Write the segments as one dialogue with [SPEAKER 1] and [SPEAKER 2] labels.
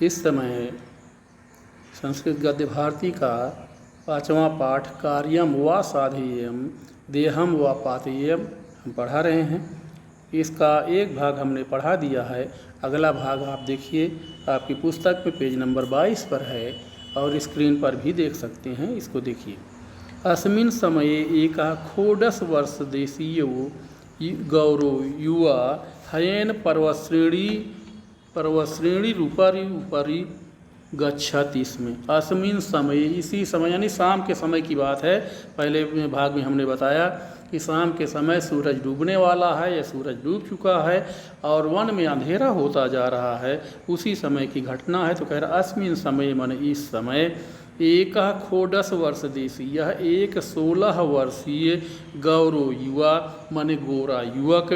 [SPEAKER 1] इस समय संस्कृत गद्य भारती का 5वां पाठ कार्यम व साधेयम देहम व पातेयम हम पढ़ा रहे हैं। इसका एक भाग हमने पढ़ा दिया है। अगला भाग आप देखिए, आपकी पुस्तक में पेज नंबर 22 पर है और स्क्रीन पर भी देख सकते हैं। इसको देखिए। अस्मिन् समये एका षोडश वर्ष देशीयो गौरो युवा हयेन पर्वश्रेणी उपरि गच्छति स्म। अस्मिन् समय, इसी समय यानी शाम के समय की बात है। पहले भाग में हमने बताया कि शाम के समय सूरज डूबने वाला है या सूरज डूब चुका है और वन में अंधेरा होता जा रहा है, उसी समय की घटना है। तो कह रहा अस्मिन् समय मन इस समय, एक षोडश वर्ष देशी, यह एक 16 वर्षीय गौरो युवा मन गोरा युवक,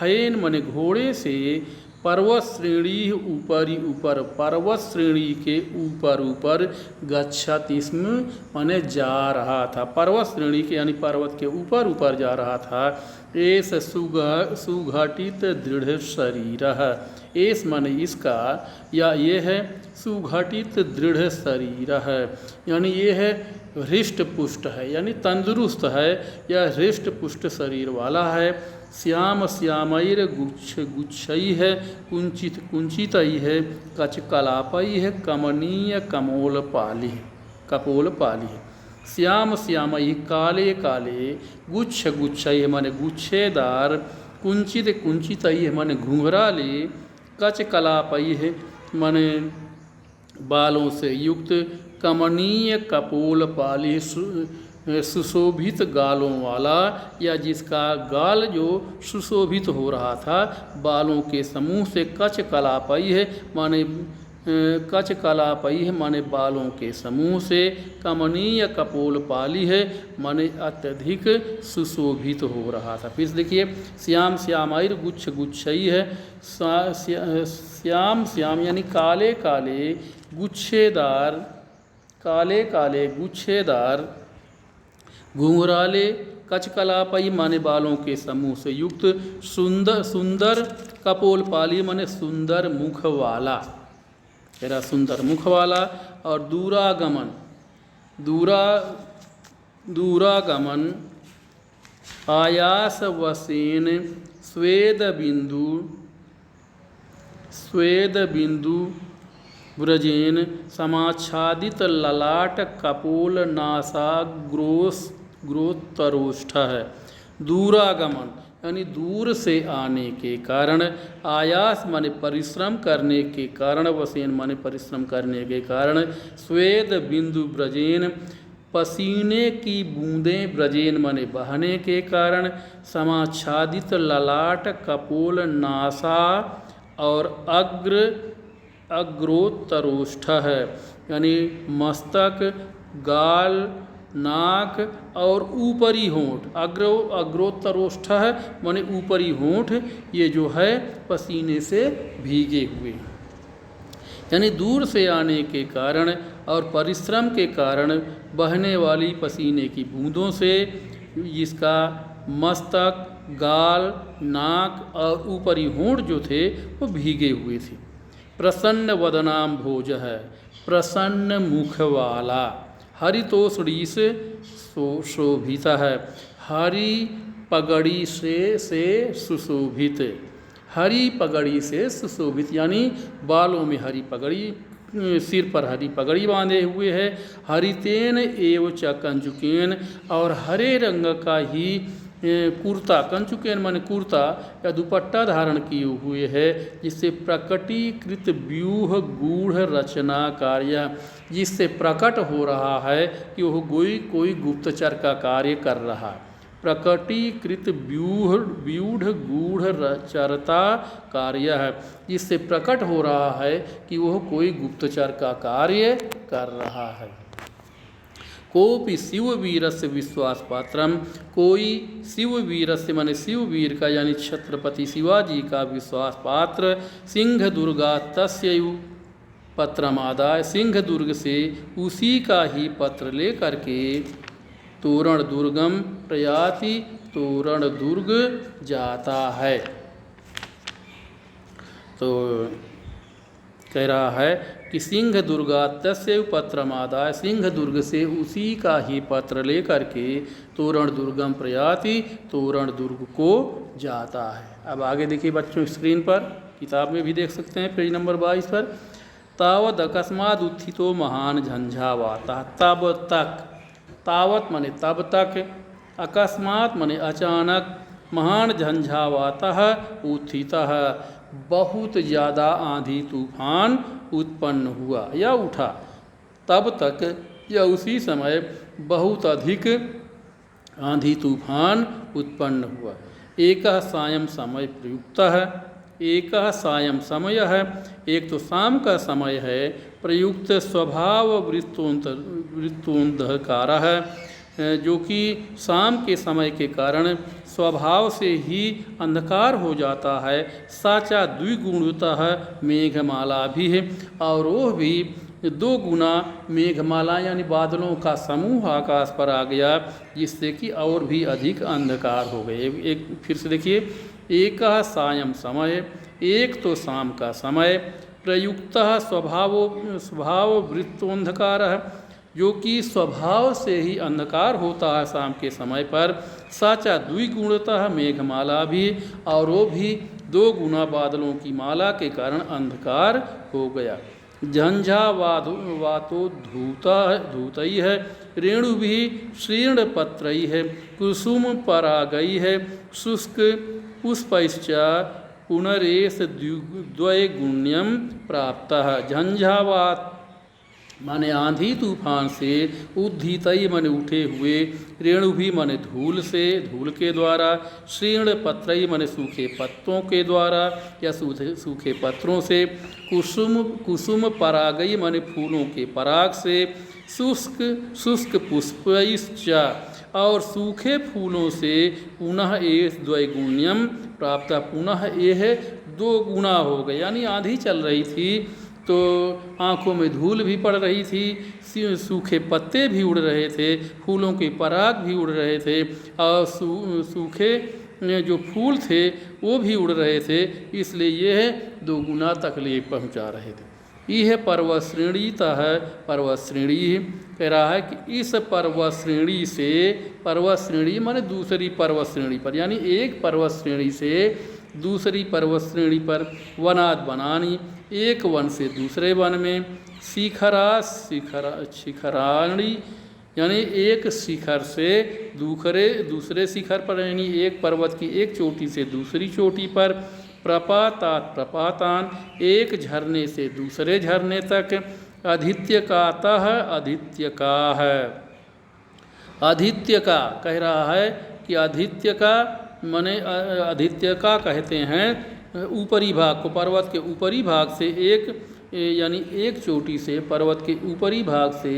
[SPEAKER 1] हयेन मन घोड़े से, पर्वत श्रेणी ऊपर पर्वत श्रेणी के ऊपर गच्छति स्म माने जा रहा था। पर्वत श्रेणी के यानी पर्वत के ऊपर जा रहा था। एस सुघटित दृढ़ शरीर, एस माने इसका, या ये है सुघटित दृढ़ शरीर है, यानी ये है हृष्ट पुष्ट है, यानी तंदुरुस्त है या हृष्ट पुष्ट शरीर वाला है। श्याम श्यामैर गुच्छई है, कुंचित कुंचितई है, कच कलापई है, कमनीय कमोल पाली कपोल पाली है। श्याम श्यामई काले काले, गुच्छ गुच्छई माने गुच्छेदार, कुंचित कुंचितई माने घुंघराले, कच कलापई है माने बालों से युक्त, कमनीय कपोल पाली सुशोभित गालों वाला, या जिसका गाल जो सुशोभित हो रहा था बालों के समूह से। कच कलापई है माने कच कलापई है माने बालों के समूह से। कमनीय कपोल पाली है माने अत्यधिक सुशोभित हो रहा था। फिर देखिए, श्याम श्यामैर गुच्छ गुच्छई है, श्याम श्याम यानी काले काले, गुच्छेदार काले काले गुच्छेदार, घुंघराले, कचकलापई माने बालों के समूह से युक्त, सुंदर सुंदर, कपोल पाली माने सुंदर मुख वाला, तेरा सुंदर मुख वाला। और दूरागमन दूरागमन आयास वसेन स्वेद बिंदु व्रजेन समाच्छादित ललाट कपोल नासा ग्रोत्तरोष्ठ है। दूरागमन यानी दूर से आने के कारण, आयास माने परिश्रम करने के कारण, वसेन माने परिश्रम करने के कारण, स्वेद बिंदु ब्रजेन पसीने की बूंदें, ब्रजेन माने बहने के कारण, समाच्छादित ललाट कपोल नासा और अग्रोत्तरोष्ठ है, यानी मस्तक, गाल, नाक और ऊपरी होंठ। अग्रोत्तरोष्ठ है माने ऊपरी होंठ, ये जो है पसीने से भीगे हुए, यानी दूर से आने के कारण और परिश्रम के कारण बहने वाली पसीने की बूंदों से इसका मस्तक, गाल, नाक और ऊपरी होंठ जो थे वो भीगे हुए थे। प्रसन्न वदनाम भोज है, प्रसन्न मुख वाला, हरितोषणी से शोभित है, हरी पगड़ी से सुशोभित, हरी पगड़ी से सुशोभित यानी बालों में हरी पगड़ी, सिर पर हरी पगड़ी बांधे हुए है। हरितेन एव च कंचुकेन, और हरे रंग का ही कुर्ता, कंचुकेन माने कुर्ता या दुपट्टा धारण किए हुए है, जिससे प्रकटीकृत व्यूह गूढ़ रचना कार्य, जिससे प्रकट हो रहा है कि वह कोई गुप्तचर का कार्य कर रहा है। प्रकटीकृत व्यूढ़ गूढ़ रचरता कार्य है, जिससे प्रकट हो रहा है कि वह कोई गुप्तचर का कार्य कर रहा है। कोपि शिववीरस्य विश्वास पात्रम, कोई शिववीरस्य माने शिववीर का यानी छत्रपति शिवाजी का विश्वास पात्र, सिंह दुर्गा तस्यैव पत्रमादाय, सिंह दुर्ग से उसी का ही पत्र लेकर के तोरण दुर्गम प्रयाति, तोरण दुर्ग जाता है। तो कह रहा है कि सिंह दुर्गा तस्य पत्रमादाय, सिंह दुर्ग से उसी का ही पत्र लेकर के तोरण दुर्गम प्रयाति, तोरण दुर्ग को जाता है। अब आगे देखिए बच्चों स्क्रीन पर, किताब में भी देख सकते हैं पेज नंबर 22 पर। तावद अकस्माद उत्थितो महान झंझावाता, तब तक, तावत माने तब तक, अकस्मात माने अचानक, महान झंझावातः उत्थितः बहुत ज़्यादा आंधी तूफान उत्पन्न हुआ या उठा, तब तक या उसी समय बहुत अधिक आंधी तूफान उत्पन्न हुआ। एक सायं समय प्रयुक्त है, एक सायं समय है, एक तो शाम का समय है, प्रयुक्त स्वभाव वृत्तोंधकार है, जो कि शाम के समय के कारण स्वभाव से ही अंधकार हो जाता है। साचा द्विगुणतः मेघमाला भी है, और वो भी 2 गुना मेघमाला यानी बादलों का समूह आकाश पर आ गया, जिससे कि और भी अधिक अंधकार हो गए। एक फिर से देखिए, एक सायं समय, एक तो शाम का समय, प्रयुक्त स्वभाव वृत्तोंधकार है, जो कि स्वभाव से ही अंधकार होता है शाम के समय पर। साचा द्विगुणतः मेघमाला भी, और वो भी 2 गुना बादलों की माला के कारण अंधकार हो गया। झंझावातो धूतई है, रेणु भी श्रीर्ण पत्रई है, कुसुम परागई है, शुष्क पुष्पैश्च पुनरेश द्वैगुण्यम प्राप्त। झंझावात माने आंधी तूफान से, उद्धितई माने उठे हुए, रेणु भी माने धूल से, धूल के द्वारा, श्रीर्ण पत्रई माने सूखे पत्तों के द्वारा या सूखे पत्रों से, कुसुम परागई माने फूलों के पराग से, शुष्क पुष्पैश्च और सूखे फूलों से, पुनः एष द्वैगुण्यम प्राप्त, पुनः यह 2 गुना हो गए। यानी आंधी चल रही थी तो आँखों में धूल भी पड़ रही थी, सूखे पत्ते भी उड़ रहे थे, फूलों के पराग भी उड़ रहे थे, और सूखे जो फूल थे वो भी उड़ रहे थे, इसलिए यह 2 गुना तकलीफ पहुंचा रहे थे। यह पर्वत श्रेणीता है, पर्वत श्रेणी कह रहा है कि इस पर्वत श्रेणी से, पर्वत श्रेणी माने दूसरी पर्वत श्रेणी पर, यानी एक पर्वत श्रेणी से दूसरी पर्वत श्रेणी पर, वनाद बनानी, एक वन से दूसरे वन में, शिखराणी यानी एक शिखर से दूसरे शिखर पर, यानी एक पर्वत की एक चोटी से दूसरी चोटी पर, प्रपातात प्रपातान एक झरने से दूसरे झरने तक, अधित्यकातः अधित्य का है, अधित्य का कह रहा है कि अधित्य का माने अधित्य का कहते हैं ऊपरी भाग को, पर्वत के ऊपरी भाग से एक, यानी एक चोटी से पर्वत के ऊपरी भाग से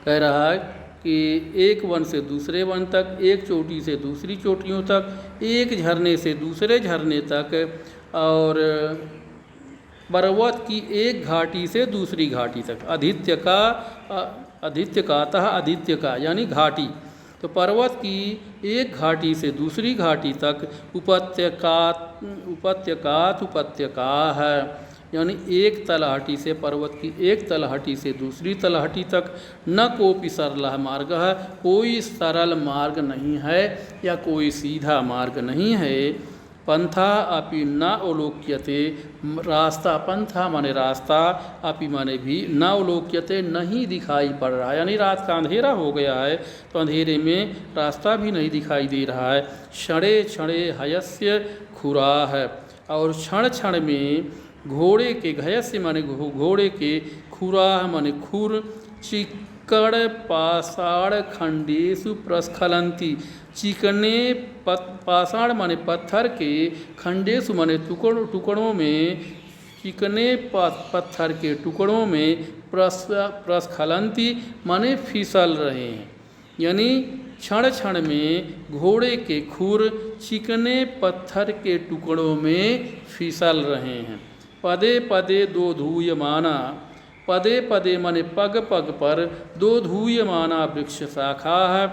[SPEAKER 1] कह रहा है कि एक वन से दूसरे वन तक, एक चोटी से दूसरी चोटियों तक, एक झरने से दूसरे झरने तक, और पर्वत की एक घाटी से दूसरी घाटी तक। अधित्य का अतः अधित्य का यानी घाटी, तो पर्वत की एक घाटी से दूसरी घाटी तक, उपत्यका है, यानी एक तलहटी से, पर्वत की एक तलहटी से दूसरी तलहटी तक, न कोपि सरलः मार्ग है, कोई सरल मार्ग नहीं है या कोई सीधा मार्ग नहीं है। पंथा अपि न अवलोक्यते, रास्ता, पंथा माने रास्ता, अपि माने भी, न अवलोक्यते नहीं दिखाई पड़ रहा है, यानी रात का अंधेरा हो गया है तो अंधेरे में रास्ता भी नहीं दिखाई दे रहा है। क्षणे क्षणे हयस्य खुरा है, और क्षण क्षण में घोड़े के, घयस्य माने घोड़े के, खुरा माने खुर, चिक्कड़ पाषाण खंडेषु प्रस्खलंती, चिकने पाषाण माने पत्थर के, खंडेषु माने टुकड़ों में, चिकने पत्थर के टुकड़ों में, प्रस्खलंती माने फिसल रहे हैं, यानी क्षण क्षण में घोड़े के खुर चिकने पत्थर के टुकड़ों में फिसल रहे हैं। पदे पदे दो धूयमाना, पदे पदे माने पग पग पर, दो धूयमाना वृक्ष शाखा है,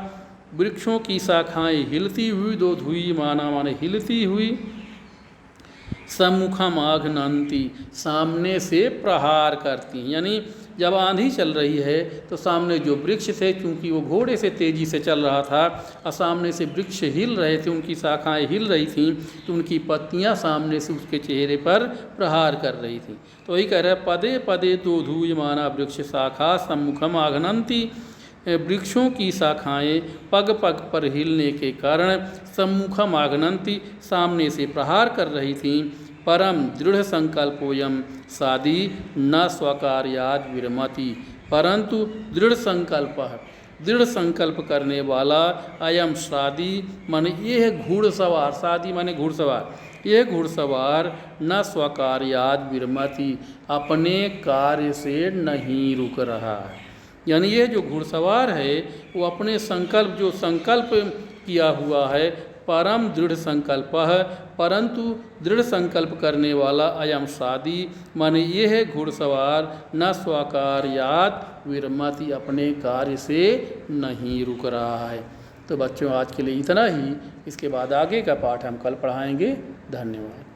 [SPEAKER 1] वृक्षों की शाखाएं हिलती हुई, दो धूयमाना माने हिलती हुई, सम्मुखम आघ्नन्ति, सामने से प्रहार करती हैं। यानी जब आंधी चल रही है तो सामने जो वृक्ष थे, चूँकि वो घोड़े से तेज़ी से चल रहा था और सामने से वृक्ष हिल रहे थे, उनकी शाखाएं हिल रही थीं, तो उनकी पत्तियां सामने से उसके चेहरे पर प्रहार कर रही थीं। तो वही कह रहे हैं, पदे पदे तो धूयमाना वृक्ष शाखा सम्मुखम आघ्नन्ति, वृक्षों की शाखाएं पग पग पर हिलने के कारण सम्मुखम आघ्नन्ति, सामने से प्रहार कर रही थीं। परम दृढ़ संकल्पोयम सादी न स्वकार्याद विरमति, परंतु दृढ़ संकल्प करने वाला अयम सादी माने यह घुड़सवार, सादी माने घुड़सवार, यह घुड़सवार न स्वकार्याद विरमति, अपने कार्य से नहीं रुक रहा है। यानी ये जो घुड़सवार है वो अपने संकल्प, जो संकल्प किया हुआ है, परम दृढ़ संकल्प है, परंतु दृढ़ संकल्प करने वाला अयम सादी माने ये है घुड़सवार न स्वकार्यात विरमति, अपने कार्य से नहीं रुक रहा है। तो बच्चों आज के लिए इतना ही, इसके बाद आगे का पाठ हम कल पढ़ाएंगे। धन्यवाद।